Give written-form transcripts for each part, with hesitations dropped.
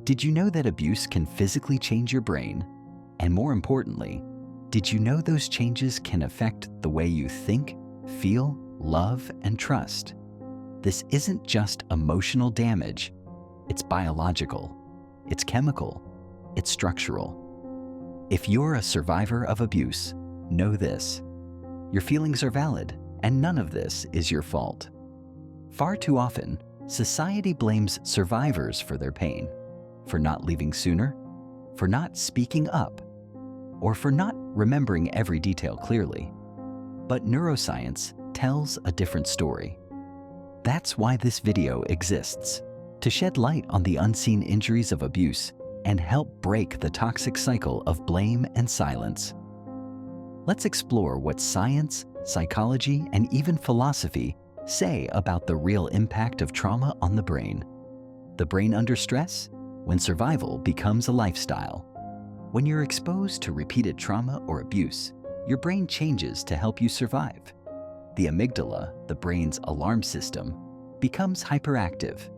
Did you know that abuse can physically change your brain? And more importantly, did you know those changes can affect the way you think, feel, love, and trust? This isn't just emotional damage. It's biological, it's chemical, it's structural. If you're a survivor of abuse, know this. Your feelings are valid, and none of this is your fault. Far too often, society blames survivors for their pain, for not leaving sooner, for not speaking up, or for not remembering every detail clearly. But neuroscience tells a different story. That's why this video exists, to shed light on the unseen injuries of abuse and help break the toxic cycle of blame and silence. Let's explore what science, psychology, and even philosophy say about the real impact of trauma on the brain. The brain under stress? When survival becomes a lifestyle. When you're exposed to repeated trauma or abuse, your brain changes to help you survive. The amygdala, the brain's alarm system, becomes hyperactive.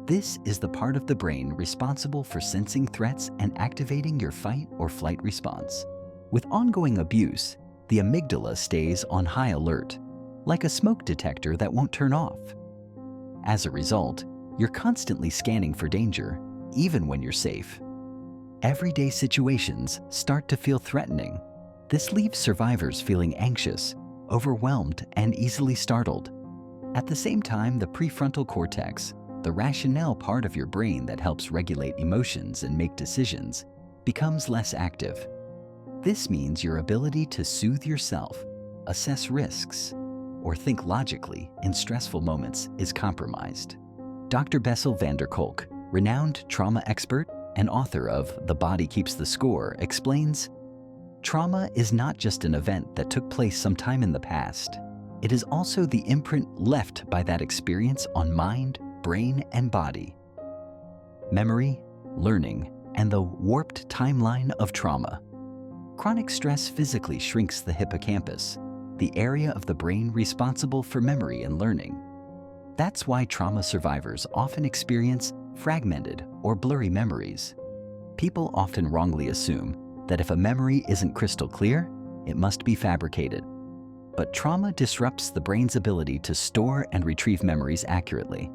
This is the part of the brain responsible for sensing threats and activating your fight or flight response. With ongoing abuse, the amygdala stays on high alert, like a smoke detector that won't turn off. As a result, you're constantly scanning for danger, even when you're safe. Everyday situations start to feel threatening. This leaves survivors feeling anxious, overwhelmed, and easily startled. At the same time, the prefrontal cortex, the rationale part of your brain that helps regulate emotions and make decisions, becomes less active. This means your ability to soothe yourself, assess risks, or think logically in stressful moments is compromised. Dr. Bessel van der Kolk, renowned trauma expert and author of The Body Keeps the Score, explains, trauma is not just an event that took place sometime in the past. It is also the imprint left by that experience on mind, brain, and body. Memory, learning, and the warped timeline of trauma. Chronic stress physically shrinks the hippocampus, the area of the brain responsible for memory and learning. That's why trauma survivors often experience fragmented or blurry memories. People often wrongly assume that if a memory isn't crystal clear, it must be fabricated. But trauma disrupts the brain's ability to store and retrieve memories accurately.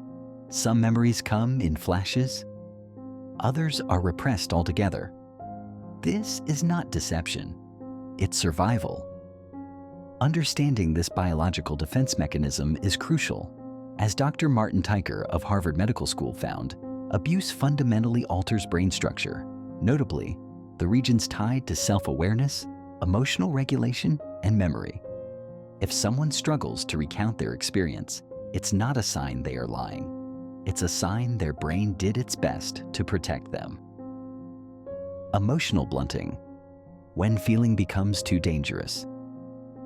Some memories come in flashes, others are repressed altogether. This is not deception, it's survival. Understanding this biological defense mechanism is crucial. As Dr. Martin Teicher of Harvard Medical School found, abuse fundamentally alters brain structure, notably, the regions tied to self-awareness, emotional regulation, and memory. If someone struggles to recount their experience, it's not a sign they are lying. It's a sign their brain did its best to protect them. Emotional blunting. When feeling becomes too dangerous.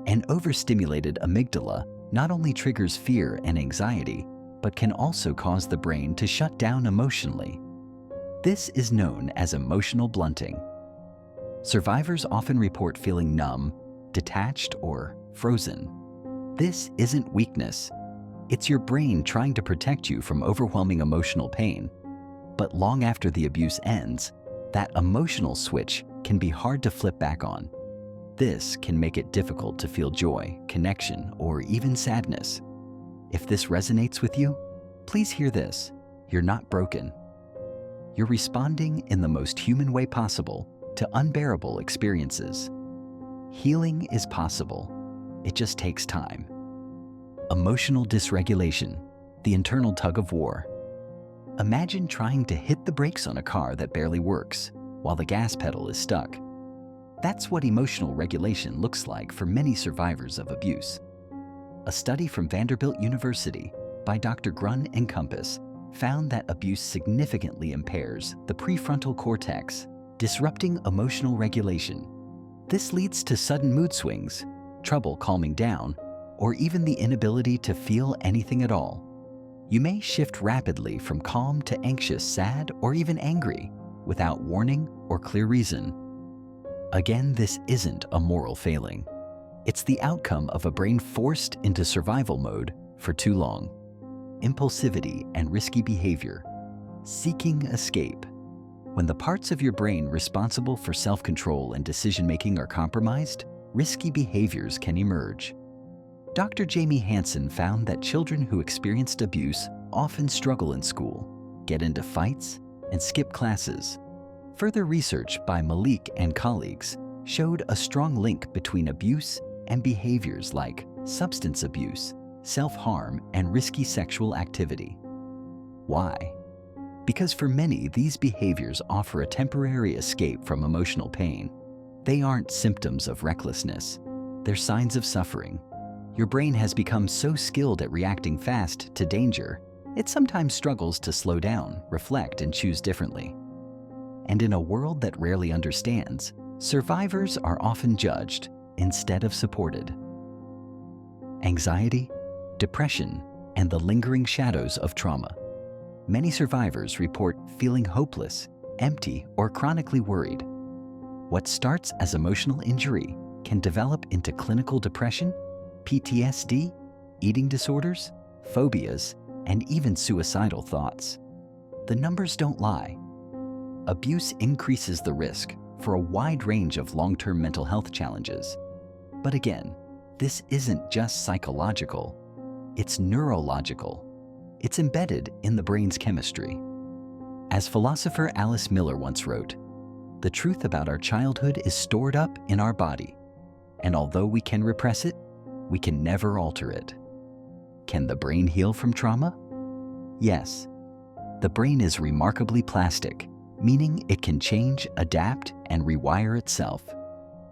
An overstimulated amygdala not only triggers fear and anxiety, but can also cause the brain to shut down emotionally. This is known as emotional blunting. Survivors often report feeling numb, detached, or frozen. This isn't weakness. It's your brain trying to protect you from overwhelming emotional pain. But long after the abuse ends, that emotional switch can be hard to flip back on. This can make it difficult to feel joy, connection, or even sadness. If this resonates with you, please hear this. You're not broken. You're responding in the most human way possible to unbearable experiences. Healing is possible. It just takes time. Emotional dysregulation, the internal tug of war. Imagine trying to hit the brakes on a car that barely works while the gas pedal is stuck. That's what emotional regulation looks like for many survivors of abuse. A study from Vanderbilt University by Dr. Grun and Compass found that abuse significantly impairs the prefrontal cortex, disrupting emotional regulation. This leads to sudden mood swings, trouble calming down, or even the inability to feel anything at all. You may shift rapidly from calm to anxious, sad, or even angry without warning or clear reason. Again, this isn't a moral failing. It's the outcome of a brain forced into survival mode for too long. Impulsivity and risky behavior, seeking escape. When the parts of your brain responsible for self-control and decision-making are compromised, risky behaviors can emerge. Dr. Jamie Hansen found that children who experienced abuse often struggle in school, get into fights, and skip classes. Further research by Malik and colleagues showed a strong link between abuse and behaviors like substance abuse, self-harm, and risky sexual activity. Why? Because for many, these behaviors offer a temporary escape from emotional pain. They aren't symptoms of recklessness. They're signs of suffering. Your brain has become so skilled at reacting fast to danger, it sometimes struggles to slow down, reflect, and choose differently. And in a world that rarely understands, survivors are often judged instead of supported. Anxiety, depression, and the lingering shadows of trauma. Many survivors report feeling hopeless, empty, or chronically worried. What starts as emotional injury can develop into clinical depression, PTSD, eating disorders, phobias, and even suicidal thoughts. The numbers don't lie. Abuse increases the risk for a wide range of long-term mental health challenges. But again, this isn't just psychological, it's neurological. It's embedded in the brain's chemistry. As philosopher Alice Miller once wrote, "The truth about our childhood is stored up in our body, and although we can repress it, we can never alter it." Can the brain heal from trauma? Yes. The brain is remarkably plastic, meaning it can change, adapt, and rewire itself.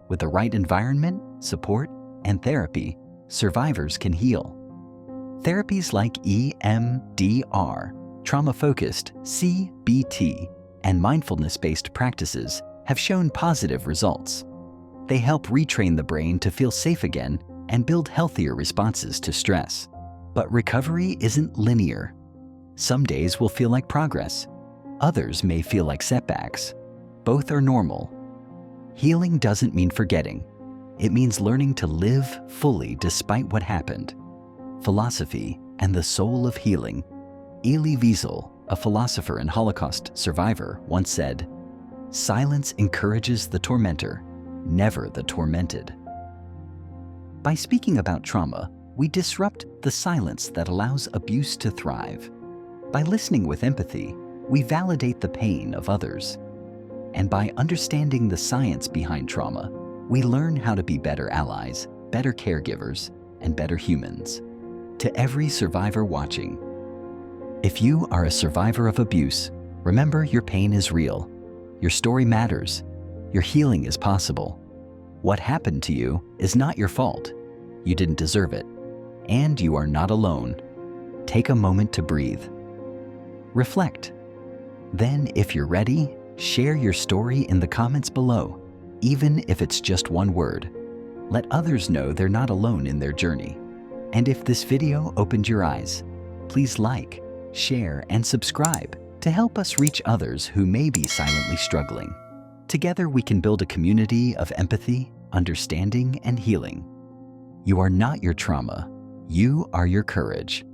With the right environment, support, and therapy, survivors can heal. Therapies like EMDR, trauma-focused CBT, and mindfulness-based practices have shown positive results. They help retrain the brain to feel safe again and build healthier responses to stress. But recovery isn't linear. Some days will feel like progress. Others may feel like setbacks. Both are normal. Healing doesn't mean forgetting. It means learning to live fully despite what happened. Philosophy and the soul of healing. Elie Wiesel, a philosopher and Holocaust survivor, once said, "Silence encourages the tormentor, never the tormented." By speaking about trauma, we disrupt the silence that allows abuse to thrive. By listening with empathy, we validate the pain of others. And by understanding the science behind trauma, we learn how to be better allies, better caregivers, and better humans. To every survivor watching, if you are a survivor of abuse, remember your pain is real. Your story matters. Your healing is possible. What happened to you is not your fault. You didn't deserve it. And you are not alone. Take a moment to breathe. Reflect. Then, if you're ready, share your story in the comments below, even if it's just one word. Let others know they're not alone in their journey. And if this video opened your eyes, please like, share, and subscribe to help us reach others who may be silently struggling. Together we can build a community of empathy, understanding, and healing. You are not your trauma. You are your courage.